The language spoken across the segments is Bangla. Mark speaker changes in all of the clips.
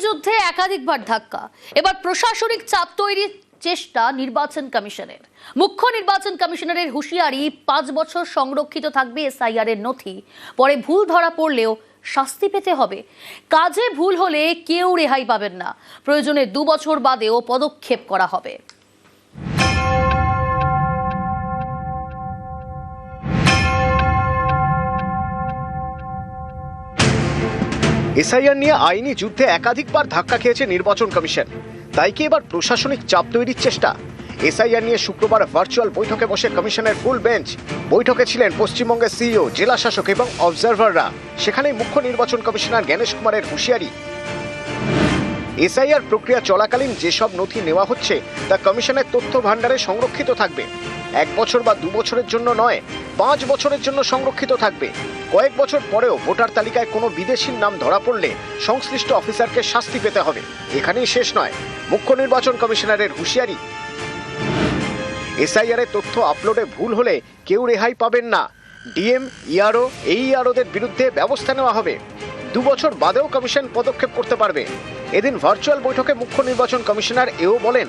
Speaker 1: যুদ্ধে একাধিকবার ধাক্কা, এবার প্রশাসনিক চাপ তৈরির চেষ্টা নির্বাচন কমিশনের। মুখ্য নির্বাচন কমিশনারের হুঁশিয়ারি, 5 বছর সংরক্ষিত থাকবে এসআইআর এর নথি, পরে ভুল ধরা পড়লেও শাস্তি পেতে হবে। কাজে ভুল হলে কেউ রেহাই পাবেন না, প্রয়োজনে 2 বছর বাদেও পদক্ষেপ করা হবে।
Speaker 2: এসআইআর নিয়ে আইনি যুদ্ধে একাধিকবার ধাক্কা খেয়েছে নির্বাচন কমিশন, তাই কি এবার প্রশাসনিক চাপ তৈরির চেষ্টা? এসআইআর নিয়ে শুক্রবার ভার্চুয়াল বৈঠকে বসে কমিশনের ফুল বেঞ্চ। বৈঠকে ছিলেন পশ্চিমবঙ্গের সিইও, জেলা শাসক এবং অবজারভাররা। সেখানেই মুখ্য নির্বাচন কমিশনার জ্ঞানেশ কুমারের হুঁশিয়ারি, এসআইআর প্রক্রিয়া চলাকালীন যেসব নথি নেওয়া হচ্ছে তা কমিশনের তথ্য ভাণ্ডারে সংরক্ষিত থাকবে। 1 বছর বা 2 বছরের জন্য নয়, 5 বছরের জন্য সংরক্ষিত থাকবে। কয়েক বছর পরেও ভোটার তালিকায় কোনো বিদেশির নাম ধরা পড়লে সংশ্লিষ্ট অফিসারকে শাস্তি পেতে হবে। এখানেই শেষ নয়, মুখ্য নির্বাচন কমিশনারের হুঁশিয়ারি, এসআইআর এর তথ্য আপলোডে ভুল হলে কেউ রেহাই পাবেন না। ডিএম, ইআরও, এইআরওদের বিরুদ্ধে ব্যবস্থা নেওয়া হবে। 2 বছর বাদেও কমিশন পদক্ষেপ করতে পারবে। এদিন ভার্চুয়াল বৈঠকে মুখ্য নির্বাচন কমিশনার এও বলেন,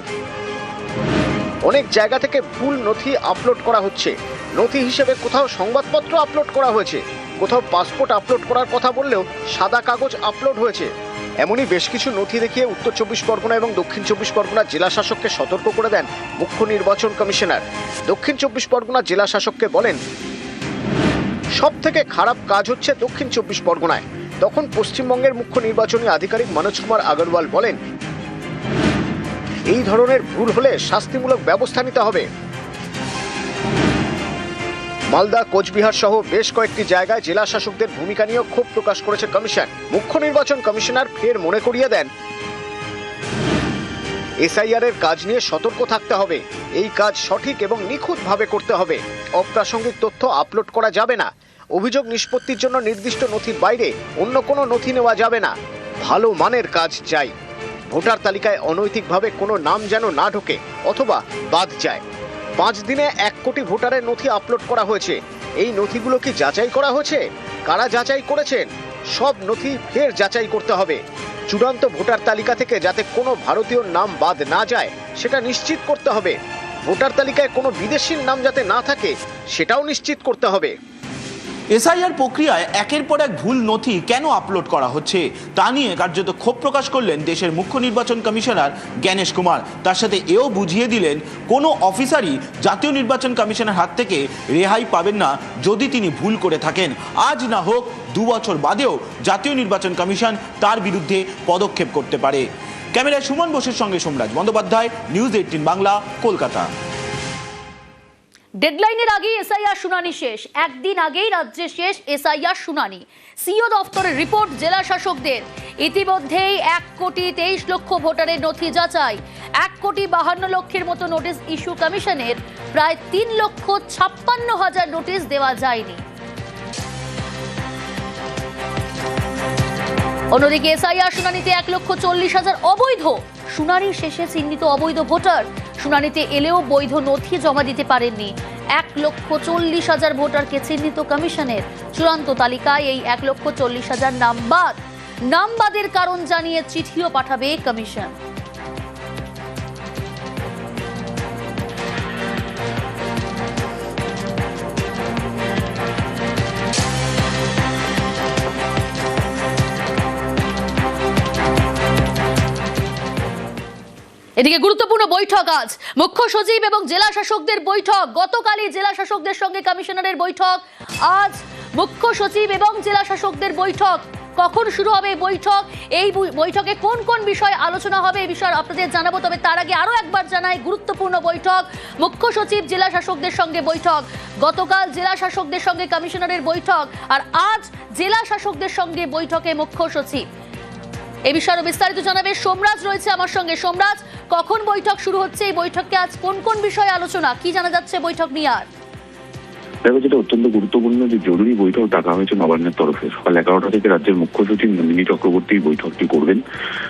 Speaker 2: অনেক জায়গা থেকে ভুল নথি আপলোড করা হচ্ছে। নথি হিসেবে কোথাও সংবাদপত্র আপলোড করা হয়েছে, কোথাও পাসপোর্ট আপলোড করার কথা বললেও সাদা কাগজ আপলোড হয়েছে। এমনই বেশ কিছু নথি দেখিয়ে উত্তর 24 পরগনা এবং দক্ষিণ 24 পরগনা জেলা শাসককে সতর্ক করে দেন মুখ্য নির্বাচন কমিশনার। দক্ষিণ 24 পরগনা জেলা শাসককে বলেন, সব থেকে খারাপ কাজ হচ্ছে দক্ষিণ 24 পরগনায়। তখন পশ্চিমবঙ্গের মুখ্য নির্বাচনী আধিকারিক মনোজ কুমার আগরওয়াল বলেন, এই ধরনের ভুল হলে শাস্তিমূলক ব্যবস্থা নিতে হবে। মালদা, কোচবিহার সহ বেশ কয়েকটি জায়গায় জেলা শাসকদের ভূমিকা নিয়ে ক্ষোভ প্রকাশ করেছে কমিশন। মুখ্য নির্বাচন কমিশনার ফের মনে করিয়ে দেন, এসআইআর এর কাজ নিয়ে সতর্ক থাকতে হবে। এই কাজ সঠিক এবং নিখুঁতভাবে করতে হবে। অপ্রাসঙ্গিক তথ্য আপলোড করা যাবে না। অভিযোগ নিষ্পত্তির জন্য নির্দিষ্ট নথির বাইরে অন্য কোনো নথি নেওয়া যাবে না। ভালো মানের কাজ চাই। ভোটার তালিকায় অনৈতিকভাবে কোনো নাম যেন না ঢোকে অথবা বাদ যায়। 5 দিনে 1 কোটি ভোটারের নথি আপলোড করা হয়েছে। এই নথিগুলো কি যাচাই করা হয়েছে? কারা যাচাই করেছেন? সব নথি ফের যাচাই করতে হবে। চূড়ান্ত ভোটার তালিকা থেকে যাতে কোনো ভারতীয় নাম বাদ না যায় সেটা নিশ্চিত করতে হবে। ভোটার তালিকায় কোনো বিদেশির নাম যাতে না থাকে সেটাও নিশ্চিত করতে হবে।
Speaker 3: এসআইআর প্রক্রিয়ায় একের পর এক ভুল নথি কেন আপলোড করা হচ্ছে তা নিয়ে কার্যত ক্ষোভ প্রকাশ করলেন দেশের মুখ্য নির্বাচন কমিশনার জ্ঞানেশ কুমার। তার সাথে এও বুঝিয়ে দিলেন, কোনো অফিসারই জাতীয় নির্বাচন কমিশনের হাত থেকে রেহাই পাবেন না যদি তিনি ভুল করে থাকেন। আজ না হোক 2 বছর বাদেও জাতীয় নির্বাচন কমিশন তার বিরুদ্ধে পদক্ষেপ করতে পারে। ক্যামেরায় সুমন বোসের সঙ্গে সোমরাজ বন্দ্যোপাধ্যায়, নিউজ 18 বাংলা, কলকাতা।
Speaker 1: ডেডলাইনের আগেই এসআইআর শুনানি শেষ। একদিন আগেই রাজ্যে শেষ এসআইআর শুনানি। সিইও দফতরের রিপোর্ট জেলা শাসকদের। ইতিমধ্যেই 1,23,00,000 ভোটারের নথি যাচাই। 1,52,00,000 মতো নোটিশ ইস্যু কমিশনের। প্রায় 3,56,000 নোটিশ দেওয়া যায়নি। অন্যদিকে এসআইআর শুনানিতে 1,40,000 অবৈধ। শুনানি শেষে চিহ্নিত অবৈধ ভোটার। শুনানিতে এলেও বৈধ নথি জমা দিতে পারেননি। 1,40,000 ভোটারকে চিহ্নিত কমিশনের। চূড়ান্ত তালিকায় এই 1,40,000 নাম বাদ। নাম বাদের কারণ জানিয়ে চিঠিও পাঠাবে কমিশন। এদিকে গুরুত্বপূর্ণ বৈঠক আজ। মুখ্য সচিব এবং জেলা শাসকদের বৈঠক। গতকালই জেলা শাসকদের সঙ্গে কমিশনারের বৈঠক। আজ মুখ্য সচিব এবং জেলা শাসকদের বৈঠক। কখন শুরু হবে বৈঠক, এই বৈঠকে কোন কোন বিষয় আলোচনা হবে এই বিষয়ে আপনাদের জানাবো। তবে তার আগে আরো একবার জানাই, গুরুত্বপূর্ণ বৈঠক। মুখ্য সচিব জেলা শাসকদের সঙ্গে বৈঠক। গতকাল জেলা শাসকদের সঙ্গে কমিশনারের বৈঠক, আর আজ জেলা শাসকদের সঙ্গে বৈঠকে মুখ্য সচিব। এই বিষয়ে বিস্তারিত জানাবে সোমরাজ, রয়েছে আমার সঙ্গে। সোমরাজ, কখন বৈঠক শুরু হচ্ছে? এই বৈঠকে আজ কোন কোন বিষয়ে আলোচনা, কি জানা যাচ্ছে বৈঠক নিয়ে? আর
Speaker 4: দেখো, যেটা অত্যন্ত গুরুত্বপূর্ণ যে জরুরি বৈঠক ডাকা হয়েছে নবান্নের তরফে। সকাল 11টা থেকে রাজ্যের মুখ্য সচিব নন্দিনী চক্রবর্তী বৈঠকটি করবেন।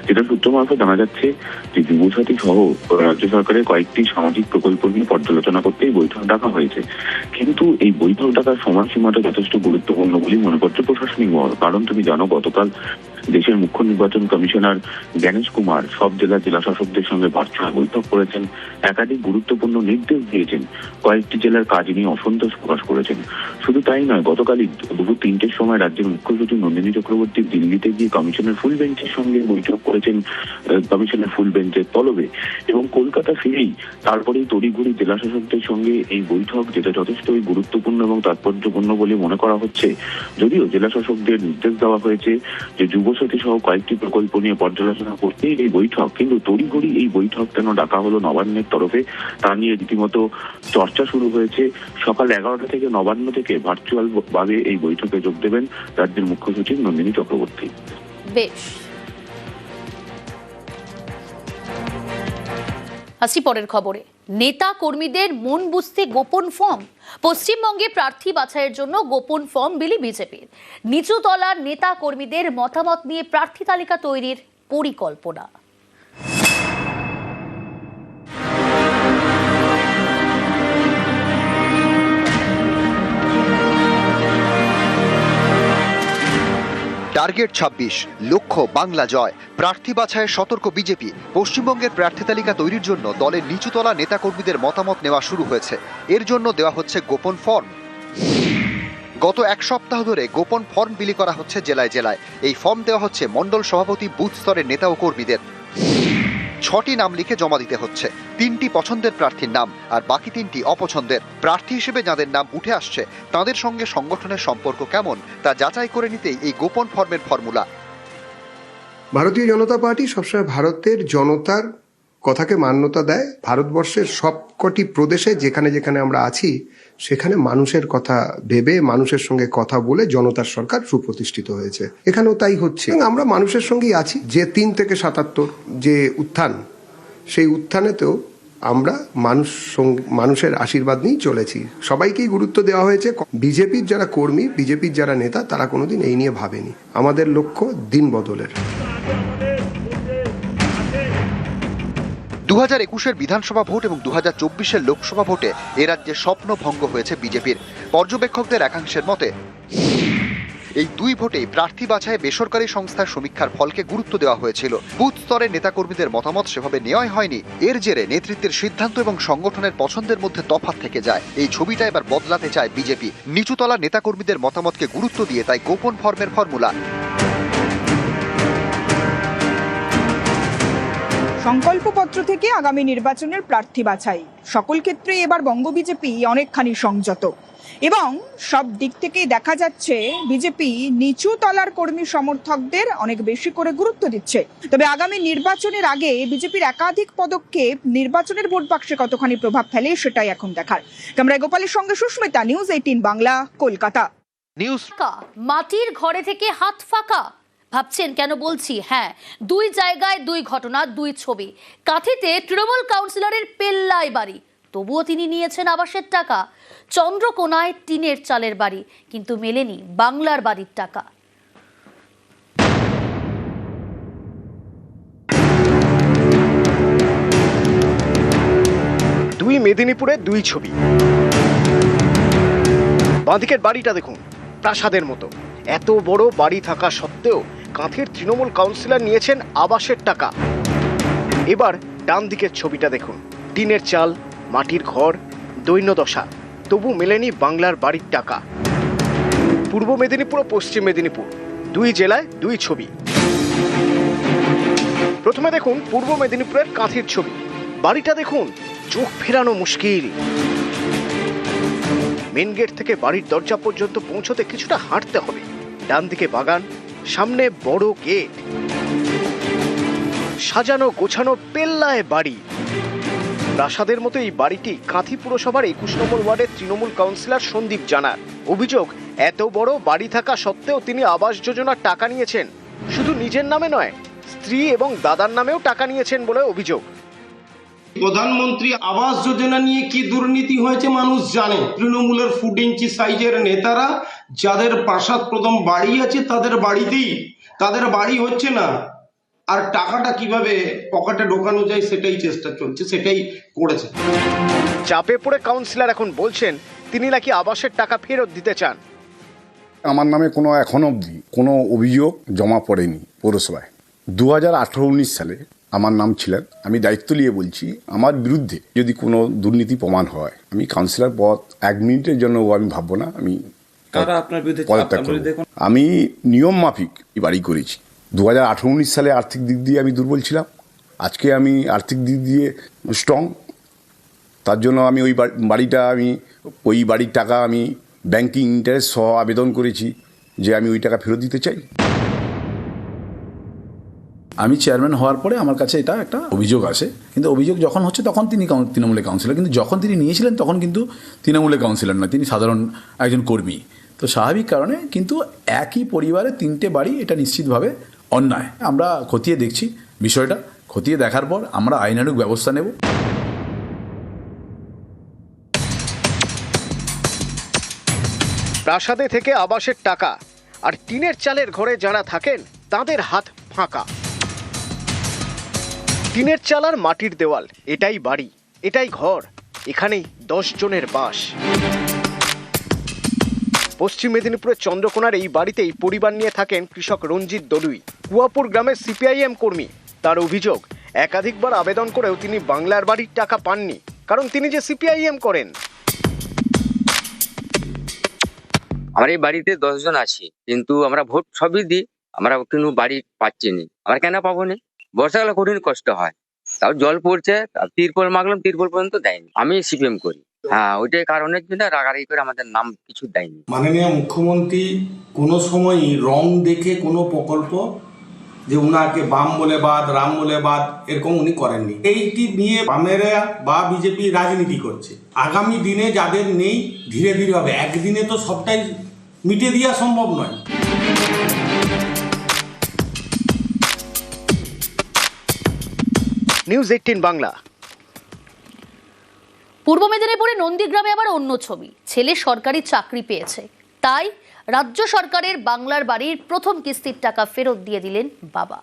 Speaker 4: যেটা সূত্র মারফত জানা যাচ্ছে যে যুবসাথী সহ রাজ্য সরকারের কয়েকটি সামাজিক প্রকল্প নিয়ে পর্যালোচনা করতে এই বৈঠক ডাকা হয়েছে। কিন্তু এই বৈঠক ডাকার সময়সীমাটা যথেষ্ট গুরুত্বপূর্ণ বলে মনে করছে প্রশাসনিক মহল। কারণ তুমি জানো, গতকাল দেশের মুখ্য নির্বাচন কমিশনার জ্ঞানেশ কুমার সব জেলা শাসকদের সঙ্গে ভার্চুয়াল বৈঠক করেছেন, একাধিক গুরুত্বপূর্ণ নির্দেশ দিয়েছেন, কয়েকটি জেলার কাজ নিয়ে অসন্তোষ প্রকাশ করেছেন। শুধু তাই নয়, গতকালই দুপুর 3টের সময় রাজ্যের মুখ্য সচিব নন্দিনী চক্রবর্তী দিল্লিতে গিয়ে কমিশনের ফুল বেঞ্চের সঙ্গে বৈঠক করেছেন, কমিশনের ফুল বেঞ্চের তলবে, এবং কলকাতা ফিরেই তারপরেই তড়িঘড়ি জেলা শাসকদের সঙ্গে এই বৈঠক, যেটা যথেষ্টই গুরুত্বপূর্ণ এবং তাৎপর্যপূর্ণ বলে মনে করা হচ্ছে। যদিও জেলা শাসকদের নির্দেশ দেওয়া হয়েছে যে যুবসাথী সহ কয়েকটি প্রকল্প নিয়ে পর্যালোচনা করতে এই বৈঠক, কিন্তু তড়িঘড়ি এই বৈঠক কেন ডাকা হলো নবান্নের তরফে তা নিয়ে রীতিমতো চর্চা শুরু হয়েছে। সকাল 11টা থেকে নবান্ন থেকে ভার্চুয়াল ভাবে এই বৈঠকে যোগ দেবেন রাজ্যের মুখ্য সচিব নন্দিনী চক্রবর্তী।
Speaker 1: বেশ, আসি পরের খবরে। নেতা কর্মীদের মন বুঝতে গোপন ফর্ম। পশ্চিমবঙ্গে প্রার্থী বাছাইয়ের জন্য গোপন ফর্ম বিলি বিজেপির। নিচু তলার নেতা কর্মীদের মতামত নিয়ে প্রার্থী তালিকা তৈরির পরিকল্পনা।
Speaker 5: টার্গেট 26, লক্ষ্য বাংলা জয়। প্রার্থী বাছাইয়ে সতর্ক বিজেপি। পশ্চিমবঙ্গের প্রার্থী তালিকা তৈরির জন্য দলের নিচুতলা নেতাকর্মীদের মতামত নেওয়া শুরু হয়েছে। এর জন্য দেওয়া হচ্ছে গোপন ফর্ম। গত এক সপ্তাহ ধরে গোপন ফর্ম বিলি করা হচ্ছে জেলায় জেলায়। এই ফর্ম দেওয়া হচ্ছে মণ্ডল সভাপতি, বুথ স্তরের নেতা ও কর্মীদের। 6টি নাম লিখে জমা দিতে হচ্ছে। 3টি পছন্দের প্রার্থীর নাম আর বাকি 3টি অপছন্দের। প্রার্থী হিসেবে যাদের নাম উঠে আসছে তাদের সঙ্গে সংগঠনের সম্পর্ক কেমন তা যাচাই করে নিতেই এই গোপন ফর্মের ফর্মুলা।
Speaker 6: ভারতীয় জনতা পার্টি সবসময় ভারতের জনতার কথাকে মান্যতা দেয়। ভারতবর্ষের সবকটি প্রদেশে যেখানে যেখানে আমরা আছি সেখানে মানুষের কথা ভেবে, মানুষের সঙ্গে কথা বলে জনতার সরকার সুপ্রতিষ্ঠিত হয়েছে। এখানেও তাই হচ্ছে। আমরা মানুষের সঙ্গেই আছি। যে 3 থেকে 77 যে উত্থান, সেই উত্থানেতেও আমরা মানুষের আশীর্বাদ নিয়েই চলেছি। সবাইকেই গুরুত্ব দেওয়া হয়েছে। বিজেপির যারা কর্মী, বিজেপির যারা নেতা, তারা কোনোদিন এই নিয়ে ভাবেনি। আমাদের লক্ষ্য দিন বদলের।
Speaker 5: 2021-এর বিধানসভা ভোট এবং 2024-এর লোকসভা ভোটে এ রাজ্যে স্বপ্ন ভঙ্গ হয়েছে বিজেপির। পর্যবেক্ষকদের একাংশের মতে এই 2 ভোটেই প্রার্থী বাছাইয়ে বেসরকারি সংস্থার সমীক্ষার ফলকে গুরুত্ব দেওয়া হয়েছিল। বুথ স্তরের নেতাকর্মীদের মতামত সেভাবে নেওয়াই হয়নি। এর জেরে নেতৃত্বের সিদ্ধান্ত এবং সংগঠনের পছন্দের মধ্যে তফাৎ থেকে যায়। এই ছবিটা এবার বদলাতে চায় বিজেপি। নিচুতলা নেতাকর্মীদের মতামতকে গুরুত্ব দিয়ে তাই গোপন ফর্মের ফর্মুলা।
Speaker 7: সংকল্পপত্র থেকে আগামী নির্বাচনের প্রার্থী বাছাই, সকল ক্ষেত্রে এবার বঙ্গ বিজেপি অনেকখানি সংযত এবং সব দিক থেকেই দেখা যাচ্ছে বিজেপি নিচু তলার কর্মী সমর্থকদের অনেক বেশি করে গুরুত্ব দিচ্ছে। তবে আগামী নির্বাচনের আগে বিজেপির একাধিক পদক্ষেপ নির্বাচনের ভোট বাক্সে কতখানি প্রভাব ফেলে সেটাই এখন দেখার। ক্যামেরায় গোপালের সঙ্গে সুস্মিতা, নিউজ 18 বাংলা, কলকাতা।
Speaker 1: মাটির ঘরে থেকে হাত ফাঁকা। ভাবছেন কেন বলছি? হ্যাঁ, 2 জায়গায় 2 ঘটনা, 2 ছবি। কাঁথিতে তৃণমূল কাউন্সিলরের পেল্লায় বাড়ি, তবুও তিনি নিয়েছেন আবাসের টাকা। চন্দ্রকোনায় টিনের চালের বাড়ি, কিন্তু মেলেনি বাংলার বাড়ির টাকা।
Speaker 2: দুই মেদিনীপুরে 2 ছবি। বাঁদিকের বাড়িটা দেখুন, প্রাসাদের মতো। এত বড় বাড়ি থাকা সত্ত্বেও কাঁথির তৃণমূল কাউন্সিলর নিয়েছেন আবাসের টাকা। এবার ডান দিকের ছবিটা দেখুন, টিনের চাল, মাটির ঘর, দৈন্যদশা, তবু মেলেনি বাংলার বাড়ির টাকা। পূর্ব মেদিনীপুর ও পশ্চিম মেদিনীপুর 2 জেলায় 2 ছবি। প্রথমে দেখুন পূর্ব মেদিনীপুরের কাঁথির ছবি। বাড়িটা দেখুন, চোখ ফেরানো মুশকিল। মেন গেট থেকে বাড়ির দরজা পর্যন্ত পৌঁছতে কিছুটা হাঁটতে হবে। ডান দিকে বাগান, সামনে বড় গেট, সাজানো গোছানো পেল্লায় বাড়ি। প্রাসাদের মতো এই বাড়িটি কাঁথি পুরসভার 21 নম্বর ওয়ার্ডের তৃণমূল কাউন্সিলর সন্দীপ জানার। অভিযোগ, এত বড় বাড়ি থাকা সত্ত্বেও তিনি আবাস যোজনার টাকা নিয়েছেন। শুধু নিজের নামে নয়, স্ত্রী এবং দাদার নামেও টাকা নিয়েছেন বলে অভিযোগ।
Speaker 8: প্রধানমন্ত্রী আবাস যোজনা নিয়ে কি দুর্নীতি হয়েছে মানুষ জানে। তৃণমূলের 4 ইঞ্চি সাইজের নেতারা যাদের প্রাসাদ প্রথম বাড়ি আছে তাদের বাড়িতেই, তাদের বাড়ি হচ্ছে না, আর টাকাটা কিভাবে পকেটে ঢোকানো যায় সেটাই চেষ্টা চলছে, সেটাই করেছে।
Speaker 2: চাপে পড়ে কাউন্সিলর এখন বলছেন তিনি নাকি আবাসের টাকা ফেরত দিতে চান।
Speaker 9: আমার নামে কোনো এখন অবধি কোনো অভিযোগ জমা পড়েনি পৌরসভায়। 2018-19 সালে আমার নাম ছিলেন। আমি দায়িত্ব নিয়ে বলছি, আমার বিরুদ্ধে যদি কোনো দুর্নীতি প্রমাণ হয়, আমি কাউন্সিলর পদ 1 মিনিটের জন্য আমি ভাববো না, আমি পদত্যাগ করব। আমি নিয়ম মাফিক বাড়ি করেছি। 2018-19 সালে আর্থিক দিক দিয়ে আমি দুর্বল ছিলাম, আজকে আমি আর্থিক দিক দিয়ে স্ট্রং। তার জন্য আমি ওই বাড়ির টাকা আমি ব্যাংকিং ইন্টারেস্ট সহ আবেদন করেছি যে আমি ওই টাকা ফেরত দিতে চাই।
Speaker 10: আমি চেয়ারম্যান হওয়ার পরে আমার কাছে এটা একটা অভিযোগ আসে, কিন্তু অভিযোগ যখন হচ্ছে তখন তিনি তৃণমূলের কাউন্সিলর, কিন্তু যখন তিনি নিয়েছিলেন তখন কিন্তু তৃণমূলের কাউন্সিলর নয়, তিনি সাধারণ একজন কর্মী। তো স্বাভাবিক কারণে কিন্তু একই পরিবারে 3টে বাড়ি, এটা নিশ্চিতভাবে অন্যায়। আমরা খতিয়ে দেখছি বিষয়টা, খতিয়ে দেখার পর আমরা আইনানুগ ব্যবস্থা নেব।
Speaker 2: প্রাসাদে থেকে আবাসের টাকা আর টিনের চালের ঘরে যারা থাকেন তাদের হাত ফাঁকা। টিনের চাল আর মাটির দেওয়াল, এটাই বাড়ি, এটাই ঘর, এখানেই 10 জনের বাস। পশ্চিম মেদিনীপুরের চন্দ্রকোনার এই বাড়িতেই পরিবার নিয়ে থাকেন কৃষক রঞ্জিত দলুই, কুয়াপুর গ্রামের সিপিআইএম কর্মী। তার অভিযোগ, একাধিকবার আবেদন করেও তিনি বাংলার বাড়ির টাকা পাননি, কারণ তিনি যে সিপিআইএম করেন।
Speaker 11: আমার এই বাড়িতে 10 জন আছি, কিন্তু আমরা ভোট সবই দিই, আমরা কিন্তু বাড়ি পাচ্ছি নি। আমরা কেন পাবো না? বর্ষাকালে কঠিন কষ্ট হয়, তাও জল পড়ছে, তিরপল মাগলাম, তিরপল পর্যন্ত দেয়নি। আমি সিপিএম করি, হ্যাঁ, ওইটাই কারণের জন্য রাগারাগি করে আমাদের নাম কিছু দেয়নি।
Speaker 8: মাননীয় মুখ্যমন্ত্রী কোনো সময়ই রং দেখে কোনো প্রকল্প যে উনাকে বাম বলে বাদ, রাম বলে বাদ, এরকম উনি করেননি। এইটি নিয়ে বামেরা বা বিজেপি রাজনীতি করছে। আগামী দিনে যাদের নেই ধীরে ধীরে হবে, একদিনে তো সবটাই মিটিয়ে দেওয়া সম্ভব নয়।
Speaker 2: নিউজ 18 বাংলা।
Speaker 1: পূর্ব মেদিনীপুরে নন্দীগ্রামে আবার অন্য ছবি। ছেলে সরকারি চাকরি পেয়েছে, তাই রাজ্য সরকারের বাংলার বাড়ির প্রথম কিস্তির টাকা ফেরত দিয়ে দিলেন বাবা।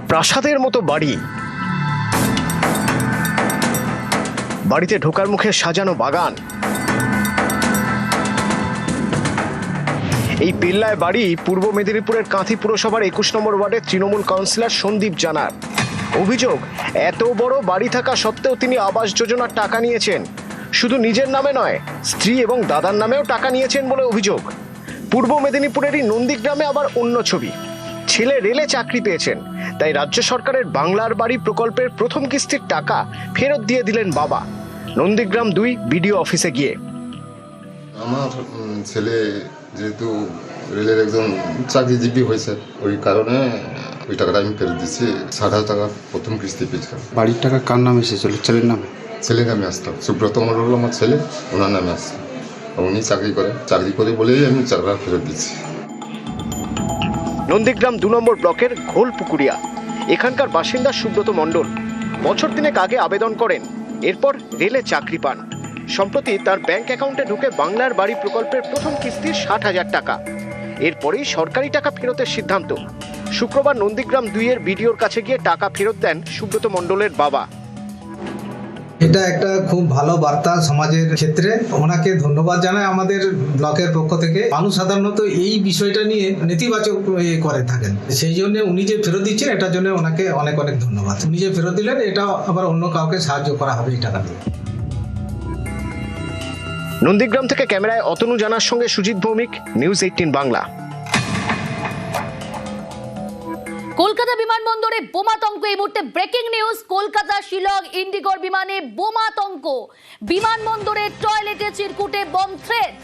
Speaker 2: প্রাসাদের মতো বাড়ি, বাড়িতে ঢোকার মুখে সাজানো বাগান। এই পিল্লায় বাড়ি পূর্ব মেদিনীপুরের কাঁথি পুরসভার 21 নম্বর ওয়ার্ডের তৃণমূল কাউন্সিলর সন্দীপ জানার। অভিযোগ, এত বড় বাড়ি থাকা সত্ত্বেও তিনি আবাস যোজনার টাকা নিয়েছেন। শুধু নিজের নামে নয়, স্ত্রী এবং দাদার নামেও টাকা নিয়েছেন বলে অভিযোগ। পূর্ব মেদিনীপুরেরই নন্দীগ্রামে আবার অন্য ছবি। ছেলে রেলে চাকরি পেয়েছেন, তাই রাজ্য সরকারের বাংলার বাড়ি প্রকল্পের প্রথম কিস্তির টাকা ফেরত দিয়ে দিলেন বাবা নন্দীগ্রাম 2 বিডিও অফিসে গিয়ে।
Speaker 12: আমার ছেলে যেহেতু রেলের একজন চাকরিজীবী হয়েছে, ওই কারণে ওই টাকাটা আমি ফেরত দিচ্ছি। 60,000 টাকা প্রথম কিস্তি পেয়েছিলাম।
Speaker 13: বাড়ির টাকা কার নামে এসেছিল? ছেলের নামে?
Speaker 12: ছেলের নামে আসতাম। সুব্রত মণ্ডল আমার ছেলে, ওনার নামে আসতাম। উনি চাকরি করে বলেই আমি টাকা ফেরত দিচ্ছি।
Speaker 2: নন্দীগ্রাম 2 নম্বর ব্লকের ঘোলপুকুরিয়া, এখানকার বাসিন্দা সুব্রত মণ্ডল বছর 3 আগে আবেদন করেন, এরপর রেলে চাকরি পান। সম্প্রতি তার ব্যাংক অ্যাকাউন্টে ঢুকে বাংলার বাড়ি প্রকল্পের প্রথম কিস্তির 60,000 টাকা। এরপরেই সরকারি টাকা ফেরতের সিদ্ধান্ত। শুক্রবার নন্দীগ্রাম 2 এর বিডিওর কাছে গিয়ে টাকা ফেরত দেন সুব্রত মণ্ডলের বাবা।
Speaker 13: এটা একটা খুব ভালো বার্তা সমাজের ক্ষেত্রে, ওনাকে ধন্যবাদ জানাই আমাদের ব্লকের পক্ষ থেকে। মানুষ সাধারণত এই বিষয়টা নিয়ে নেতিবাচক করে থাকেন, সেই জন্য উনি যে ফেরত দিচ্ছেন এটার জন্য ওনাকে অনেক অনেক ধন্যবাদ। উনি যে ফেরত দিলেন, এটা আবার অন্য কাউকে সাহায্য করা হবে এই টাকা দিয়ে।
Speaker 2: নন্দীগ্রাম থেকে ক্যামেরায় অতনু জানার সঙ্গে সুজিত ভৌমিক, নিউজ 18 বাংলা।
Speaker 1: কলকাতা বিমানবন্দরে বোমাতঙ্ক, এই মুহূর্তে ব্রেকিং নিউজ। কলকাতা শিলং ইন্ডিগোর বিমানে বোমাতঙ্ক, বিমানবন্দরে টয়লেটে চিরকুটে বম থ্রেট।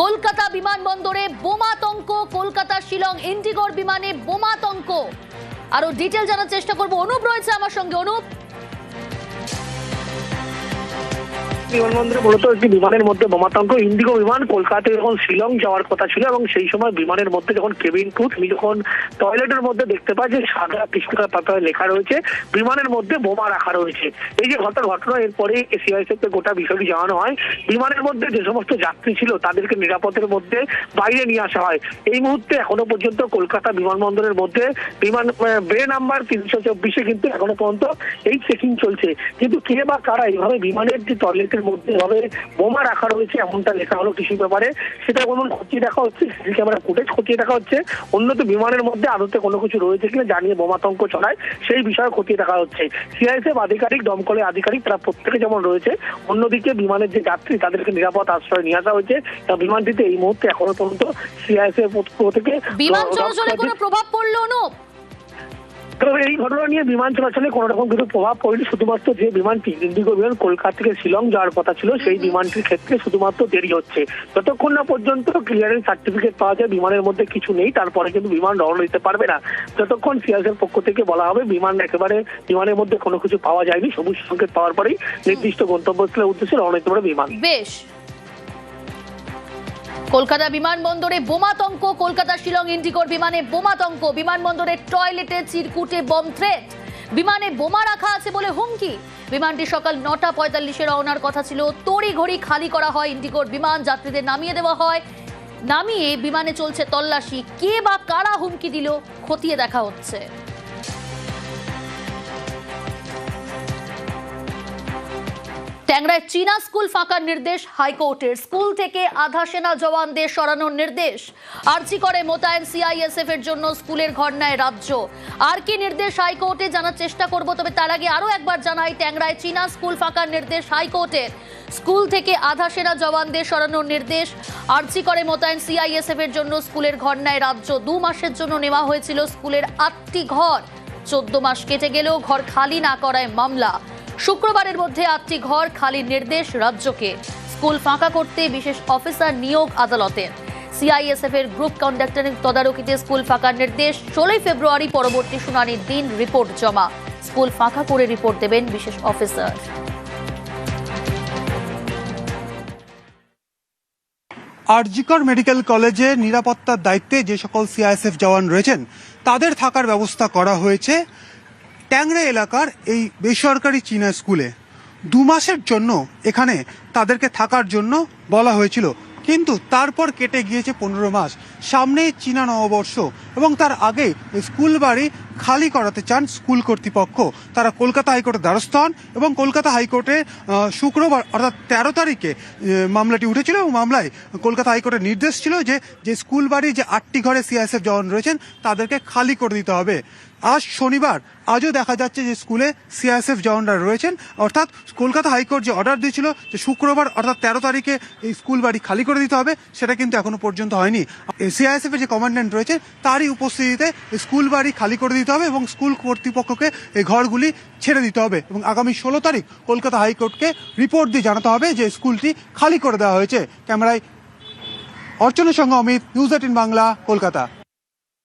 Speaker 1: কলকাতা বিমানবন্দরে বোমাতঙ্ক, কলকাতা শিলং ইন্ডিগোর বিমানে বোমাতঙ্ক। আরো ডিটেল জানার চেষ্টা করব, অনুপ রয়েছে আমার সঙ্গে। অনুপ,
Speaker 14: বিমানবন্দরে মূলত একটি বিমানের মধ্যে বোমাতঙ্ক। ইন্ডিগো বিমান কলকাতা যখন শিলং যাওয়ার কথা ছিল এবং সেই সময় বিমানের মধ্যে যখন কেবিন ক্রু তিনি যখন টয়লেটের মধ্যে দেখতে পায় যে সাদা কৃষ্ণকার পাতায় লেখা রয়েছে বিমানের মধ্যে বোমা রাখা রয়েছে। এই যে ঘটনা এরপরে সিআইএসএফ কে গোটা বিষয়টি জানানো হয়। বিমানের মধ্যে যে সমস্ত যাত্রী ছিল তাদেরকে নিরাপদের মধ্যে বাইরে নিয়ে আসা হয়। এই মুহূর্তে এখনো পর্যন্ত কলকাতা বিমানবন্দরের মধ্যে বিমান বে নাম্বার 324 কিন্তু এখনো পর্যন্ত এই চেকিং চলছে। কিন্তু কে বা কারা এইভাবে বিমানের যে টয়লেটের মধ্যে এভাবে বোমা রাখা রয়েছে এমনটা লেখা হলো কিছু ব্যাপারে সেটা কোনো খতিয়ে দেখা হচ্ছে, সিসি ক্যামেরা ফুটেজ খতিয়ে দেখা হচ্ছে। অন্যত বিমানের মধ্যে আদতে কোনো কিছু রয়েছে কিনা জানিয়ে বোমাতঙ্ক চলায় সেই বিষয়ে খতিয়ে দেখা হচ্ছে। সিআইএসএফ আধিকারিক, দমকলের আধিকারিক তারা প্রত্যেকে যেমন রয়েছে, অন্যদিকে বিমানের যে যাত্রী তাদেরকে নিরাপদ আশ্রয় নিয়ে আসা হয়েছে। বিমানটিতে এই মুহূর্তে এখনো পর্যন্ত সিআইএসএফ থেকে
Speaker 1: বিমান চলাচলে কোনো প্রভাব পড়লো না।
Speaker 14: তবে এই ঘটনা নিয়ে বিমান চলাচলে কোনো রকম কিছু প্রভাব পড়েনি। শুধুমাত্র যে বিমানটি ইন্ডিগো বিমান কলকাতা থেকে শিলং যাওয়ার কথা ছিল সেই বিমানটির ক্ষেত্রে শুধুমাত্র দেরি হচ্ছে। যতক্ষণ না পর্যন্ত ক্লিয়ারেন্স সার্টিফিকেট পাওয়া যায় বিমানের মধ্যে কিছু নেই তারপরে কিন্তু বিমান রওনা দিতে পারবে না। যতক্ষণ সিআইএসএফ পক্ষ থেকে বলা হবে বিমান একেবারে বিমানের মধ্যে কোনো কিছু পাওয়া যায়নি, সবুজ সংকেত পাওয়ার পরেই নির্দিষ্ট গন্তব্যস্থলের উদ্দেশ্যে রওনা দিতে পারে বিমান।
Speaker 1: বেশ, কলকাতা বিমানবন্দরে বোমাতঙ্ক, কলকাতা শিলং ইন্ডিগোর বিমানে বোমাতঙ্ক, বিমানবন্দরের টয়লেটে চিরকুটে বম থ্রেট, বিমানে বোমা রাখা আছে বলে হুমকি। বিমানটি সকাল 9:45 রওনার কথা ছিল, তড়িঘড়ি খালি করা হয় ইন্ডিগোর বিমান, যাত্রীদের নামিয়ে দেওয়া হয়। নামিয়ে বিমানে চলছে তল্লাশি, কে বা কারা হুমকি দিল খতিয়ে দেখা হচ্ছে। ট্যাংরায় চীনা স্কুল ফাঁকার নির্দেশ হাইকোর্টের, স্কুল থেকে আধা সেনা জওয়ানদের সরানোর নির্দেশ। আরজি করে মোতায়েন সিআইএসএফ এর জন্য স্কুলের ঘর নেয় রাজ্য। আর কি নির্দেশ হাইকোর্টে জানার চেষ্টা করব, তবে তার আগে আরো একবার জানাই ট্যাংরায় চীনা স্কুল ফাঁকার নির্দেশ হাইকোর্টের, স্কুল থেকে আধা সেনা জওয়ানদের সরানোর নির্দেশ। আরজি করে মোতায়েন সিআইএসএফ এর জন্য স্কুলের ঘর নেয় রাজ্য। 2 মাসের জন্য নেওয়া হয়েছিল স্কুলের 8টি ঘর, 14 মাস কেটে গেলেও ঘর খালি না করায় মামলা। শুক্রবারের মধ্যে 8টি ঘর খালির নির্দেশ রাজ্যকে। স্কুল ফাঁকা করতে বিশেষ অফিসার নিয়োগ আদালতের। সিআইএসএফ এর গ্রুপ কন্ডাক্টরের তদারকিতে স্কুল ফাঁকার নির্দেশ। 16 ফেব্রুয়ারি পরবর্তী শুনানির দিন, রিপোর্ট জমা। স্কুল ফাঁকা করে রিপোর্ট দেবেন বিশেষ অফিসার।
Speaker 15: আরজিকর মেডিকেল কলেজে নিরাপত্তার দায়িত্বে যে সকল সিআইএসএফ জওয়ান রয়েছেন তাদের থাকার ব্যবস্থা করা হয়েছে ট্যাংরা এলাকার এই বেসরকারি চীনা স্কুলে। 2 মাসের জন্য এখানে তাদেরকে থাকার জন্য বলা হয়েছিল, কিন্তু তারপর কেটে গিয়েছে 15 মাস। সামনে চীনা নববর্ষ এবং তার আগে স্কুল বাড়ি খালি করাতে চান স্কুল কর্তৃপক্ষ। তারা কলকাতা হাইকোর্টের দ্বারস্থ হন এবং কলকাতা হাইকোর্টে শুক্রবার অর্থাৎ 13 তারিখে মামলাটি উঠেছিল এবং মামলায় কলকাতা হাইকোর্টের নির্দেশ ছিল যে স্কুল বাড়ি যে 8টি ঘরে সিআইএসএফ জওয়ান রয়েছেন তাদেরকে খালি করে দিতে হবে। আজ শনিবার, আজও দেখা যাচ্ছে যে স্কুলে সিআইএসএফ জওয়ানরা রয়েছেন, অর্থাৎ কলকাতা হাইকোর্ট যে অর্ডার দিয়েছিল যে শুক্রবার অর্থাৎ 13 তারিখে এই স্কুল বাড়ি খালি করে দিতে হবে সেটা কিন্তু এখনো পর্যন্ত হয়নি। সিআইএসএফ এর যে কমান্ড্যান্ট রয়েছে তারই উপস্থিতিতে স্কুল বাড়ি খালি করে দিতে হবে এবং স্কুল কর্তৃপক্ষকে এই ঘরগুলি ছেড়ে দিতে হবে এবং আগামী 16 তারিখ কলকাতা হাইকোর্টকে রিপোর্ট দিয়ে জানাতে হবে যে স্কুলটি খালি করে দেওয়া হয়েছে। ক্যামেরায় অর্চনের সঙ্গে অমিত, নিউজ 18 বাংলা, কলকাতা।